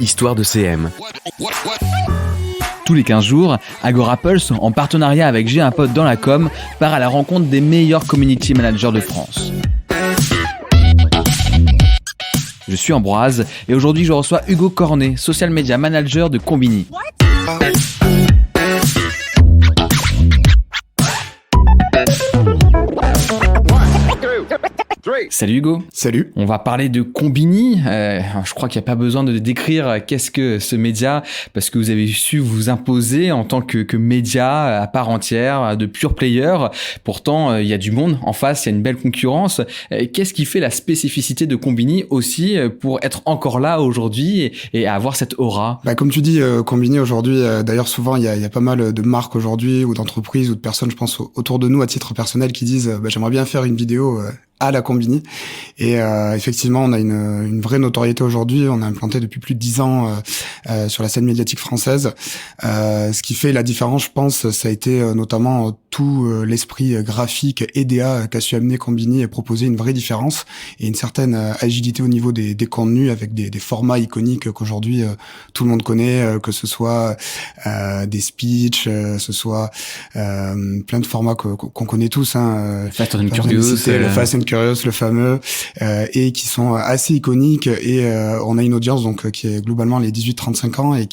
Histoire de CM. Tous les 15 jours, AgoraPulse, en partenariat avec J'ai un pote dans la com, part à la rencontre des meilleurs community managers de France. Je suis Ambroise et aujourd'hui je reçois Hugo Cornet, social media manager de Combini. Salut Hugo. Salut. On va parler de Combini. Je crois qu'il n'y a pas besoin de décrire qu'est-ce que ce média, parce que vous avez su vous imposer en tant que média à part entière, de pure player. Pourtant, il y a du monde en face, il y a une belle concurrence. Qu'est-ce qui fait la spécificité de Combini aussi pour être encore là aujourd'hui et avoir cette aura? Comme tu dis, Combini aujourd'hui, d'ailleurs souvent il y a pas mal de marques aujourd'hui ou d'entreprises ou de personnes, je pense autour de nous à titre personnel, qui disent j'aimerais bien faire une vidéo à la Combini. Et effectivement, on a une vraie notoriété aujourd'hui. On a implanté depuis plus de 10 ans sur la scène médiatique française. Ce qui fait la différence, je pense, ça a été notamment tout l'esprit graphique EDA qu'a su amener Combini et proposer une vraie différence et une certaine agilité au niveau des contenus avec des formats iconiques qu'aujourd'hui tout le monde connaît, que ce soit des speeches, ce soit plein de formats qu'on connaît tous. Fast and Curious, le Fast and Curious, le fameux, et qui sont assez iconiques. Et on a une audience donc qui est globalement les 18-35 ans et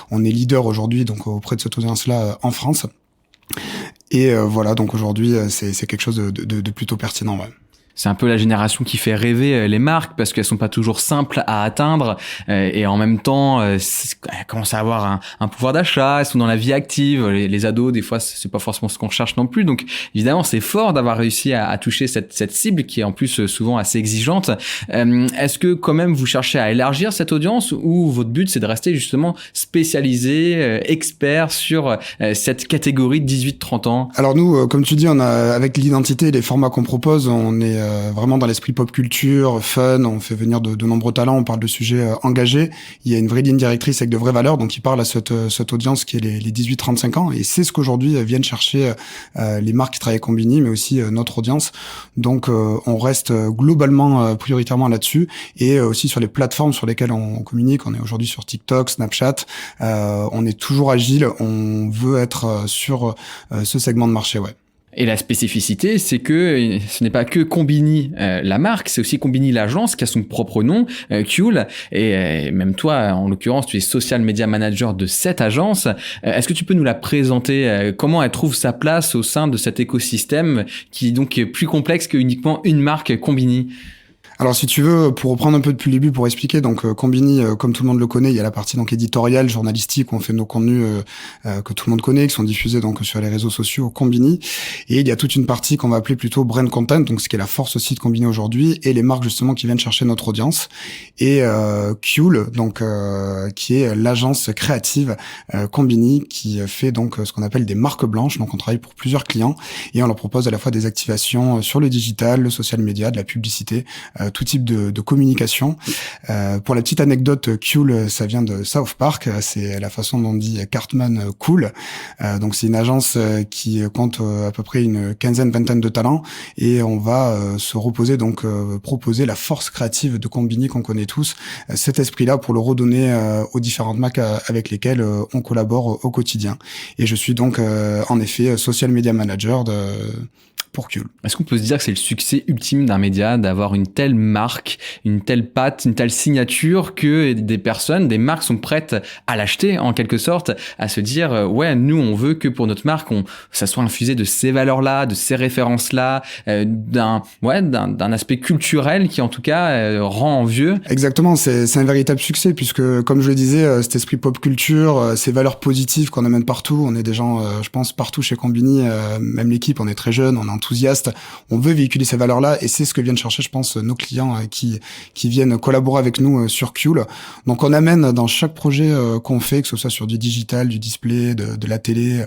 on est leader aujourd'hui donc auprès de cette audience-là en France. Et voilà, donc aujourd'hui c'est quelque chose de plutôt pertinent. Ouais. C'est un peu la génération qui fait rêver les marques parce qu'elles sont pas toujours simples à atteindre et en même temps elles commencent à avoir un pouvoir d'achat, elles sont dans la vie active, les ados des fois c'est pas forcément ce qu'on cherche non plus, donc évidemment c'est fort d'avoir réussi à toucher cette cible qui est en plus souvent assez exigeante. Est-ce que quand même vous cherchez à élargir cette audience ou votre but c'est de rester justement spécialisé, expert sur cette catégorie de 18-30 ans? Alors nous, comme tu dis, on a avec l'identité et les formats qu'on propose, on est vraiment dans l'esprit pop culture, fun, on fait venir de nombreux talents, on parle de sujets engagés, il y a une vraie ligne directrice avec de vraies valeurs, donc il parle à cette audience qui est les 18-35 ans, et c'est ce qu'aujourd'hui viennent chercher les marques qui travaillent avec Combini, mais aussi notre audience. Donc on reste globalement prioritairement là-dessus, et aussi sur les plateformes sur lesquelles on communique. On est aujourd'hui sur TikTok, Snapchat, on est toujours agile, on veut être sur ce segment de marché, ouais. Et la spécificité, c'est que ce n'est pas que Combini la marque, c'est aussi Combini l'agence qui a son propre nom, Cool. Et même toi, en l'occurrence, tu es social media manager de cette agence. Est-ce que tu peux nous la présenter? Comment elle trouve sa place au sein de cet écosystème qui donc est plus complexe que uniquement une marque Combini? Alors si tu veux, pour reprendre un peu depuis le début pour expliquer, donc Combini, comme tout le monde le connaît, il y a la partie donc éditoriale, journalistique, où on fait nos contenus que tout le monde connaît, qui sont diffusés donc sur les réseaux sociaux Combini, et il y a toute une partie qu'on va appeler plutôt brand content, donc ce qui est la force aussi de Combini aujourd'hui, et les marques justement qui viennent chercher notre audience, et Cool, donc qui est l'agence créative Combini, qui fait donc ce qu'on appelle des marques blanches, donc on travaille pour plusieurs clients, et on leur propose à la fois des activations sur le digital, le social media, de la publicité, tout type de communication. Pour la petite anecdote, Cool, ça vient de South Park, c'est la façon dont on dit Cartman cool. Donc c'est une agence qui compte à peu près une vingtaine de talents, et on va se reposer, donc proposer la force créative de Combini qu'on connaît tous, cet esprit-là pour le redonner aux différentes marques avec lesquelles on collabore au quotidien. Et je suis donc en effet social media manager pour Cool. Est-ce qu'on peut se dire que c'est le succès ultime d'un média d'avoir une telle marque, une telle patte, une telle signature que des marques sont prêtes à l'acheter en quelque sorte, à se dire ouais, nous on veut que pour notre marque ça soit infusé de ces valeurs-là, de ces références-là, d'un aspect culturel qui en tout cas rend envieux. Exactement, c'est un véritable succès puisque comme je le disais, cet esprit pop culture, ces valeurs positives qu'on amène partout, on est des gens, je pense partout chez Combini, même l'équipe, on est très jeunes, on est enthousiaste, on veut véhiculer ces valeurs-là et c'est ce que viennent chercher, je pense, nos clients qui viennent collaborer avec nous sur Cool. Donc on amène dans chaque projet qu'on fait, que ce soit sur du digital, du display, de la télé,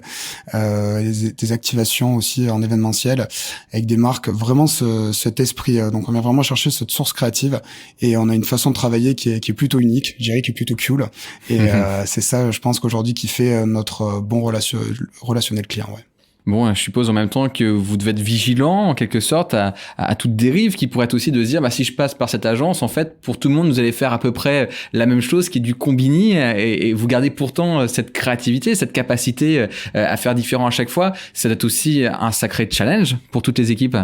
des activations aussi en événementiel, avec des marques, vraiment cet esprit. Donc on vient vraiment chercher cette source créative et on a une façon de travailler qui est plutôt unique, je dirais, qui est plutôt cool. Et c'est ça, je pense qu'aujourd'hui, qui fait notre bon relationnel client, ouais. Bon, je suppose en même temps que vous devez être vigilant en quelque sorte à toute dérive qui pourrait être aussi de se dire si je passe par cette agence, en fait pour tout le monde vous allez faire à peu près la même chose qui est du combini et vous gardez pourtant cette créativité, cette capacité à faire différent à chaque fois. Ça doit être aussi un sacré challenge pour toutes les équipes,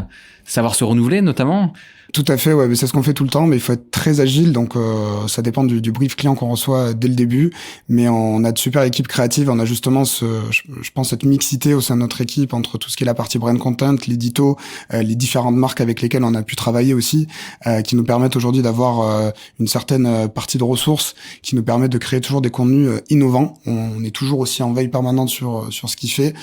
savoir se renouveler notamment. Tout à fait, ouais, mais c'est ce qu'on fait tout le temps, mais il faut être très agile, donc ça dépend du brief client qu'on reçoit dès le début, mais on a de super équipes créatives, on a justement je pense cette mixité au sein de notre équipe entre tout ce qui est la partie brand content, l'édito, les différentes marques avec lesquelles on a pu travailler aussi, qui nous permettent aujourd'hui d'avoir une certaine partie de ressources, qui nous permettent de créer toujours des contenus innovants. On est toujours aussi en veille permanente sur ce qui fait,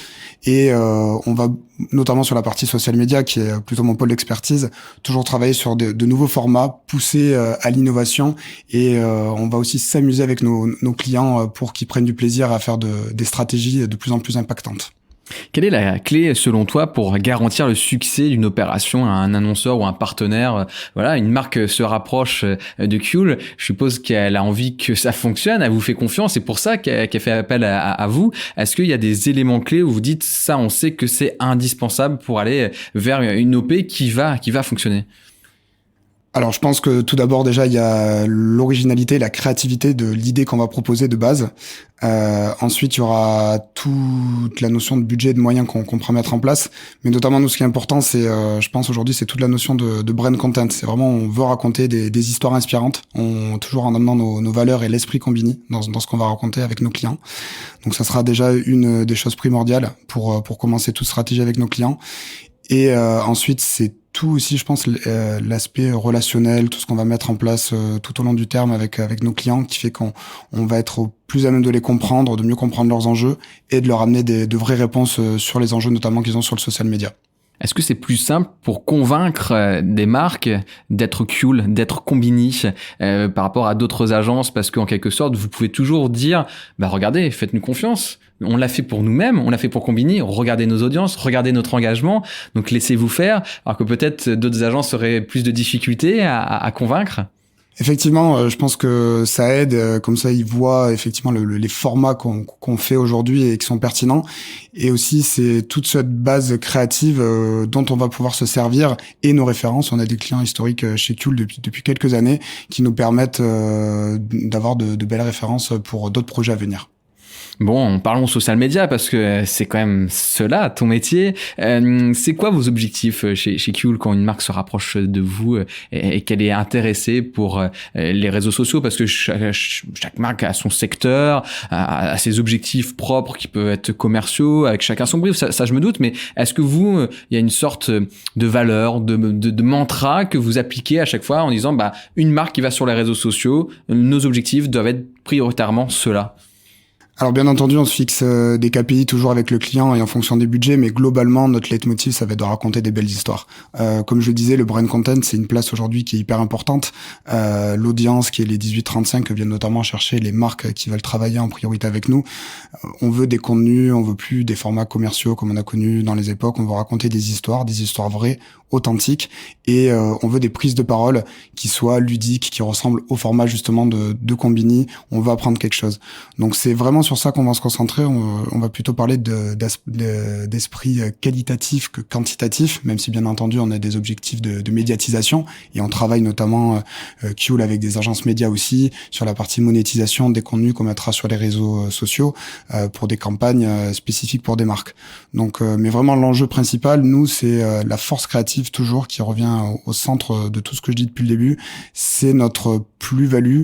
et on va notamment sur la partie social media, qui est plutôt mon pôle d'expertise, toujours travailler sur de nouveaux formats, pousser à l'innovation, et on va aussi s'amuser avec nos clients pour qu'ils prennent du plaisir à faire des stratégies de plus en plus impactantes. Quelle est la clé, selon toi, pour garantir le succès d'une opération à un annonceur ou un partenaire? Voilà, une marque se rapproche de Qule. Je suppose qu'elle a envie que ça fonctionne. Elle vous fait confiance. C'est pour ça qu'elle fait appel à vous. Est-ce qu'il y a des éléments clés où vous dites ça, on sait que c'est indispensable pour aller vers une OP qui va fonctionner? Alors, je pense que tout d'abord, déjà, il y a l'originalité, la créativité de l'idée qu'on va proposer de base. Ensuite, il y aura toute la notion de budget et de moyens qu'on pourra mettre en place. Mais notamment, nous, ce qui est important, c'est, je pense aujourd'hui, c'est toute la notion de brand content. C'est vraiment, on veut raconter des histoires inspirantes, toujours en amenant nos valeurs et l'esprit combini dans ce qu'on va raconter avec nos clients. Donc, ça sera déjà une des choses primordiales pour commencer toute stratégie avec nos clients. Et ensuite, c'est tout aussi, je pense, l'aspect relationnel, tout ce qu'on va mettre en place tout au long du terme avec nos clients, qui fait qu'on va être plus à même de les comprendre, de mieux comprendre leurs enjeux et de leur amener de vraies réponses sur les enjeux notamment qu'ils ont sur le social media. Est-ce que c'est plus simple pour convaincre des marques d'être Qule, d'être combini par rapport à d'autres agences? Parce qu'en quelque sorte, vous pouvez toujours dire regardez, faites-nous confiance. On l'a fait pour nous-mêmes, on l'a fait pour Combini. Regardez nos audiences, regardez notre engagement. Donc laissez-vous faire. Alors que peut-être d'autres agences auraient plus de difficultés à convaincre. Effectivement, je pense que ça aide, comme ça ils voient effectivement les formats qu'on fait aujourd'hui et qui sont pertinents. Et aussi, c'est toute cette base créative dont on va pouvoir se servir et nos références. On a des clients historiques chez Qule depuis quelques années qui nous permettent d'avoir de belles références pour d'autres projets à venir. Bon, parlons social media parce que c'est quand même cela, ton métier. C'est quoi vos objectifs chez Qule quand une marque se rapproche de vous et qu'elle est intéressée pour les réseaux sociaux? Parce que chaque marque a son secteur, a ses objectifs propres qui peuvent être commerciaux, avec chacun son brief, ça je me doute. Mais est-ce que vous, il y a une sorte de valeur, de mantra que vous appliquez à chaque fois en disant une marque qui va sur les réseaux sociaux, nos objectifs doivent être prioritairement ceux-là? Alors bien entendu, on se fixe des KPI toujours avec le client et en fonction des budgets, mais globalement, notre leitmotiv, ça va être de raconter des belles histoires. Comme je le disais, le brand content, c'est une place aujourd'hui qui est hyper importante. L'audience, qui est les 18-35, que viennent notamment chercher les marques qui veulent travailler en priorité avec nous. On veut des contenus, on veut plus des formats commerciaux comme on a connu dans les époques. On veut raconter des histoires vraies, authentiques, et on veut des prises de parole qui soient ludiques, qui ressemblent au format justement de Combini. On veut apprendre quelque chose. Donc c'est vraiment sur ça qu'on va se concentrer. On va plutôt parler d'esprit qualitatif que quantitatif, même si bien entendu on a des objectifs de médiatisation, et on travaille notamment Qule avec des agences médias aussi sur la partie monétisation des contenus qu'on mettra sur les réseaux sociaux pour des campagnes spécifiques pour des marques. Donc mais vraiment l'enjeu principal, nous, c'est la force créative toujours qui revient au centre de tout ce que je dis depuis le début. C'est notre plus-value.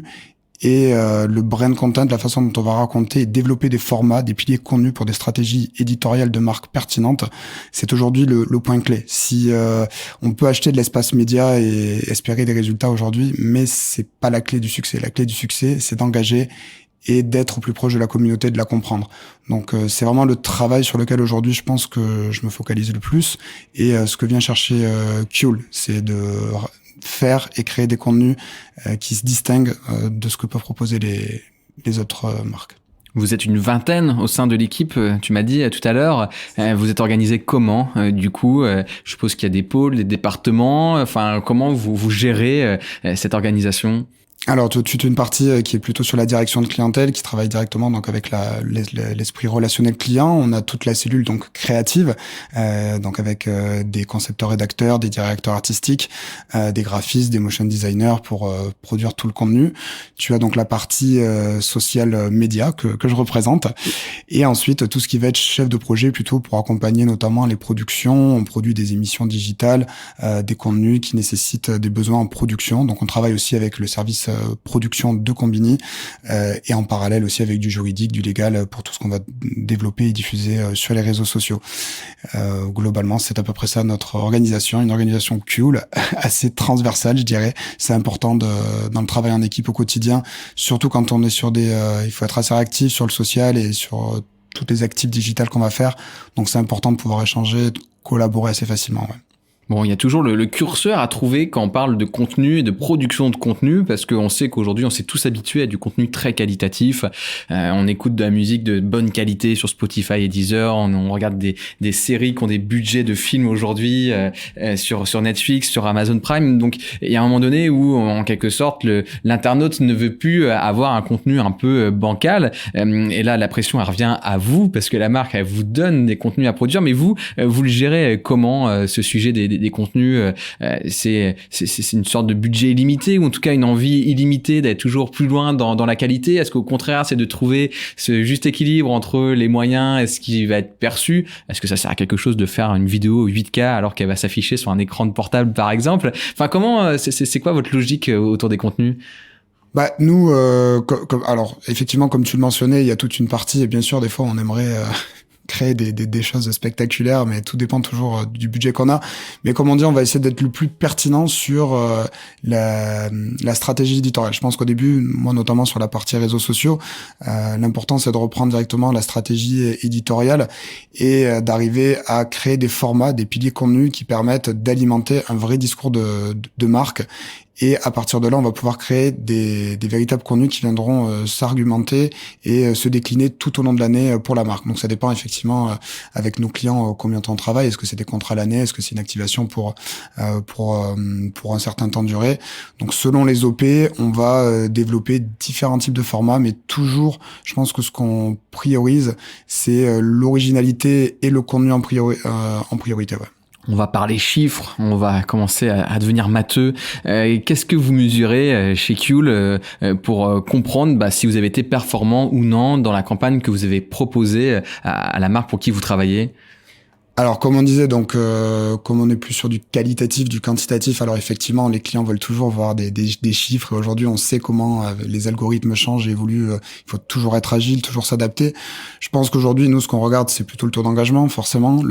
Et le brand content, la façon dont on va raconter et développer des formats, des piliers de contenu pour des stratégies éditoriales de marque pertinentes, c'est aujourd'hui le point clé. Si on peut acheter de l'espace média et espérer des résultats aujourd'hui, mais c'est pas la clé du succès. La clé du succès, c'est d'engager et d'être au plus proche de la communauté, de la comprendre. Donc c'est vraiment le travail sur lequel aujourd'hui je pense que je me focalise le plus, et ce que vient chercher Qule, c'est de faire et créer des contenus qui se distinguent de ce que peuvent proposer les autres marques. Vous êtes une vingtaine au sein de l'équipe, tu m'as dit tout à l'heure. Vous êtes organisé comment du coup? Je suppose qu'il y a des pôles, des départements. Enfin, comment vous gérez cette organisation? Alors, tu as une partie qui est plutôt sur la direction de clientèle, qui travaille directement donc avec l'esprit relationnel client. On a toute la cellule donc créative, donc avec des concepteurs rédacteurs, des directeurs artistiques, des graphistes, des motion designers pour produire tout le contenu. Tu as donc la partie sociale média que je représente, et ensuite tout ce qui va être chef de projet plutôt pour accompagner notamment les productions. On produit des émissions digitales, des contenus qui nécessitent des besoins en production. Donc on travaille aussi avec le service production de Combini, et en parallèle aussi avec du juridique, du légal pour tout ce qu'on va développer et diffuser sur les réseaux sociaux. Globalement, c'est à peu près ça notre organisation, une organisation cool, assez transversale, je dirais. C'est important dans le travail en équipe au quotidien, surtout quand on est sur il faut être assez réactif sur le social et sur toutes les actifs digitales qu'on va faire. Donc c'est important de pouvoir échanger, de collaborer assez facilement. Ouais. Bon, il y a toujours le curseur à trouver quand on parle de contenu et de production de contenu, parce qu'on sait qu'aujourd'hui, on s'est tous habitués à du contenu très qualitatif. On écoute de la musique de bonne qualité sur Spotify et Deezer. On regarde des séries qui ont des budgets de films aujourd'hui sur Netflix, sur Amazon Prime. Donc, il y a un moment donné où, en quelque sorte, l'internaute ne veut plus avoir un contenu un peu bancal. Et là, la pression, elle revient à vous, parce que la marque, elle vous donne des contenus à produire. Mais vous le gérez comment, ce sujet des contenus, c'est une sorte de budget illimité, ou en tout cas une envie illimitée d'être toujours plus loin dans la qualité? Est-ce qu'au contraire, c'est de trouver ce juste équilibre entre les moyens et ce qui va être perçu? Est-ce que ça sert à quelque chose de faire une vidéo 8K alors qu'elle va s'afficher sur un écran de portable, par exemple? Enfin, comment, c'est quoi votre logique autour des contenus? Bah nous, alors effectivement, comme tu le mentionnais, il y a toute une partie, et bien sûr, des fois, on aimerait créer des choses spectaculaires, mais tout dépend toujours du budget qu'on a. Mais comme on dit, on va essayer d'être le plus pertinent sur la stratégie éditoriale. Je pense qu'au début, moi notamment sur la partie réseaux sociaux, l'important c'est de reprendre directement la stratégie éditoriale et d'arriver à créer des formats, des piliers contenus qui permettent d'alimenter un vrai discours de marque. Et à partir de là, on va pouvoir créer des véritables contenus qui viendront s'argumenter et se décliner tout au long de l'année pour la marque. Donc ça dépend effectivement avec nos clients combien de temps on travaille. Est-ce que c'est des contrats à l'année? Est-ce que c'est une activation pour un certain temps de durée? Donc selon les OP, on va développer différents types de formats, mais toujours, je pense que ce qu'on priorise, c'est l'originalité et le contenu en priorité. Ouais. On va parler chiffres, on va commencer à devenir matheux. Qu'est-ce que vous mesurez chez Kuehl pour comprendre si vous avez été performant ou non dans la campagne que vous avez proposée à la marque pour qui vous travaillez? Alors, comme on disait, donc, comme on est plus sur du qualitatif, du quantitatif, alors effectivement, les clients veulent toujours voir des chiffres. Et aujourd'hui, on sait comment les algorithmes changent et évoluent. Il faut toujours être agile, toujours s'adapter. Je pense qu'aujourd'hui, nous, ce qu'on regarde, c'est plutôt le taux d'engagement, forcément,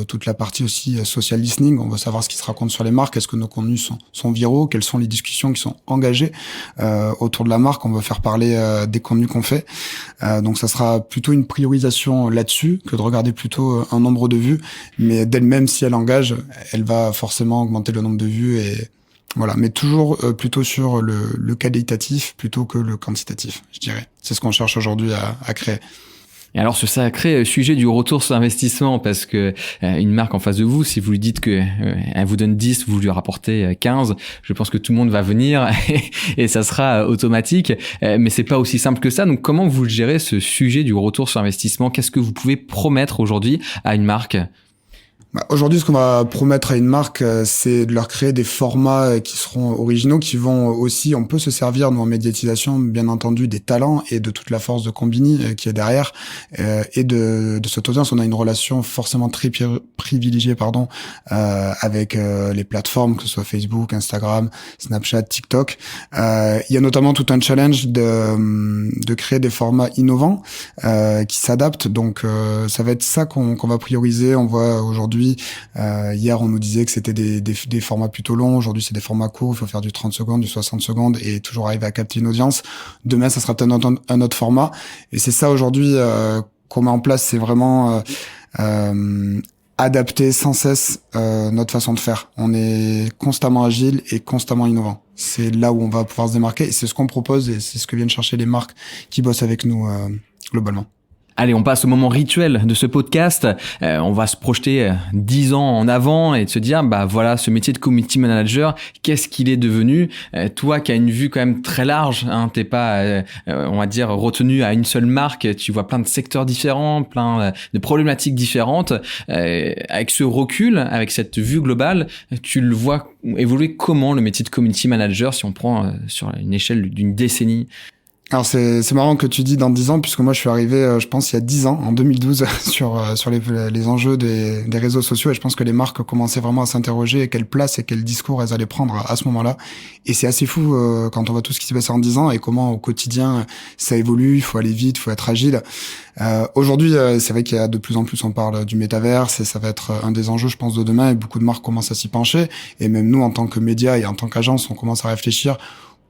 toute la partie aussi social listening. On veut savoir ce qui se raconte sur les marques. Est-ce que nos contenus sont viraux? Quelles sont les discussions qui sont engagées autour de la marque? On veut faire parler des contenus qu'on fait. Donc, ça sera plutôt une priorisation là-dessus que de regarder plutôt un nombre de vues. Mais d'elle-même, si elle engage, elle va forcément augmenter le nombre de vues et voilà. Mais toujours plutôt sur le qualitatif plutôt que le quantitatif, je dirais. C'est ce qu'on cherche aujourd'hui à créer. Et alors ce sacré sujet du retour sur investissement, parce que une marque en face de vous, si vous lui dites que elle vous donne 10, vous lui rapportez 15, je pense que tout le monde va venir et ça sera automatique. Mais c'est pas aussi simple que ça. Donc comment vous gérez ce sujet du retour sur investissement? Qu'est-ce que vous pouvez promettre aujourd'hui à une marque? Aujourd'hui, ce qu'on va promettre à une marque, c'est de leur créer des formats qui seront originaux, qui vont aussi, on peut se servir, nous, en médiatisation, bien entendu, des talents et de toute la force de Combini qui est derrière, et de cette audience. On a une relation forcément très privilégiée, avec les plateformes, que ce soit Facebook, Instagram, Snapchat, TikTok. Il y a notamment tout un challenge de créer des formats innovants qui s'adaptent. Donc, ça va être ça qu'on va prioriser. On voit aujourd'hui, hier on nous disait que c'était des formats plutôt longs, aujourd'hui c'est des formats courts, il faut faire du 30 secondes, du 60 secondes et toujours arriver à capter une audience. Demain ça sera peut-être un autre format, et c'est ça aujourd'hui qu'on met en place, c'est vraiment adapter sans cesse notre façon de faire. On est constamment agile et constamment innovant. C'est là où on va pouvoir se démarquer, et c'est ce qu'on propose et c'est ce que viennent chercher les marques qui bossent avec nous globalement. Allez, on passe au moment rituel de ce podcast. On va se projeter 10 ans en avant et de se dire, voilà, ce métier de community manager, qu'est-ce qu'il est devenu? Toi qui as une vue quand même très large, t'es pas, on va dire, retenu à une seule marque. Tu vois plein de secteurs différents, plein de problématiques différentes. Avec ce recul, avec cette vue globale, tu le vois évoluer comment le métier de community manager si on prend sur une échelle d'une décennie? Alors c'est marrant que tu dis dans 10 ans, puisque moi je suis arrivé, je pense, il y a 10 ans, en 2012, sur les enjeux des réseaux sociaux, et je pense que les marques commençaient vraiment à s'interroger quelle place et quel discours elles allaient prendre à ce moment-là. Et c'est assez fou quand on voit tout ce qui s'est passé en 10 ans et comment au quotidien ça évolue, il faut aller vite, il faut être agile. Aujourd'hui, c'est vrai qu'il y a de plus en plus, on parle du métaverse et ça va être un des enjeux, je pense, de demain, et beaucoup de marques commencent à s'y pencher. Et même nous, en tant que médias et en tant qu'agence, on commence à réfléchir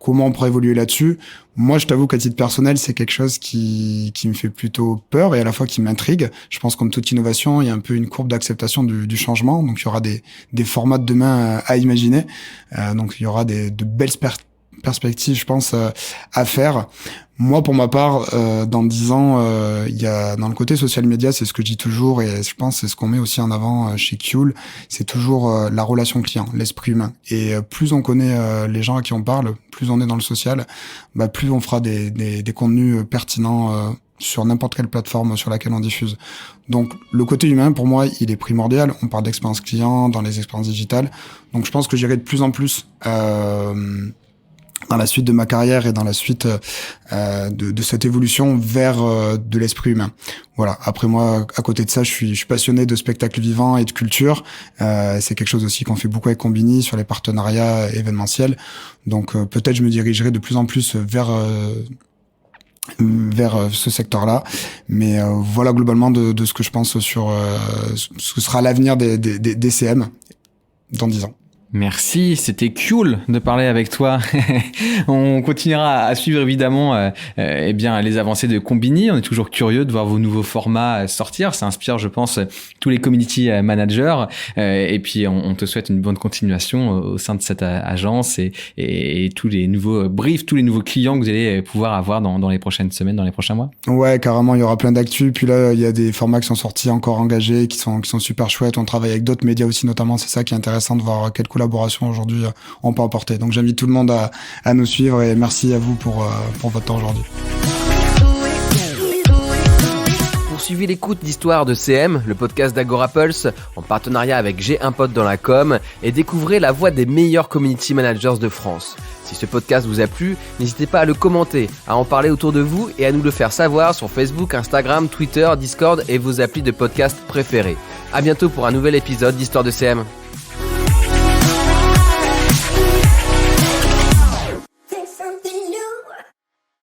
comment on pourrait évoluer là-dessus. Moi, je t'avoue qu'à titre personnel, c'est quelque chose qui me fait plutôt peur et à la fois qui m'intrigue. Je pense comme toute innovation, il y a un peu une courbe d'acceptation du changement. Donc, il y aura des formats de demain à imaginer. Donc, il y aura de belles perspectives, je pense, à faire. Moi, pour ma part, dans 10 ans, il y a dans le côté social media, c'est ce que je dis toujours et je pense c'est ce qu'on met aussi en avant chez Qule, c'est toujours la relation client, l'esprit humain. Et plus on connaît les gens à qui on parle, plus on est dans le social, plus on fera des contenus pertinents sur n'importe quelle plateforme sur laquelle on diffuse. Donc le côté humain, pour moi, il est primordial. On parle d'expérience client dans les expériences digitales. Donc je pense que j'irai de plus en plus dans la suite de ma carrière et dans la suite de cette évolution vers de l'esprit humain. Voilà. Après moi, à côté de ça, je suis passionné de spectacle vivant et de culture. C'est quelque chose aussi qu'on fait beaucoup avec Combini sur les partenariats événementiels. Donc peut-être je me dirigerai de plus en plus vers ce secteur-là. Mais voilà globalement de ce que je pense sur ce que sera l'avenir des CM dans 10 ans. Merci, c'était cool de parler avec toi. On continuera à suivre évidemment les avancées de Combini. On est toujours curieux de voir vos nouveaux formats sortir. Ça inspire, je pense, tous les community managers. Et puis on te souhaite une bonne continuation au sein de cette agence et tous les nouveaux briefs, tous les nouveaux clients que vous allez pouvoir avoir dans les prochaines semaines, dans les prochains mois. Ouais, carrément, il y aura plein d'actu. Puis là, il y a des formats qui sont sortis encore engagés, qui sont super chouettes. On travaille avec d'autres médias aussi, notamment. C'est ça qui est intéressant de voir quelle collaboration aujourd'hui on peut apporter. Donc j'invite tout le monde à nous suivre et merci à vous pour votre temps aujourd'hui. Poursuivez l'écoute d'Histoire de CM, le podcast d'Agora Pulse, en partenariat avec J'ai un pote dans la com, et découvrez la voix des meilleurs community managers de France. Si ce podcast vous a plu, n'hésitez pas à le commenter, à en parler autour de vous et à nous le faire savoir sur Facebook, Instagram, Twitter, Discord et vos applis de podcast préférés. À bientôt pour un nouvel épisode d'Histoire de CM.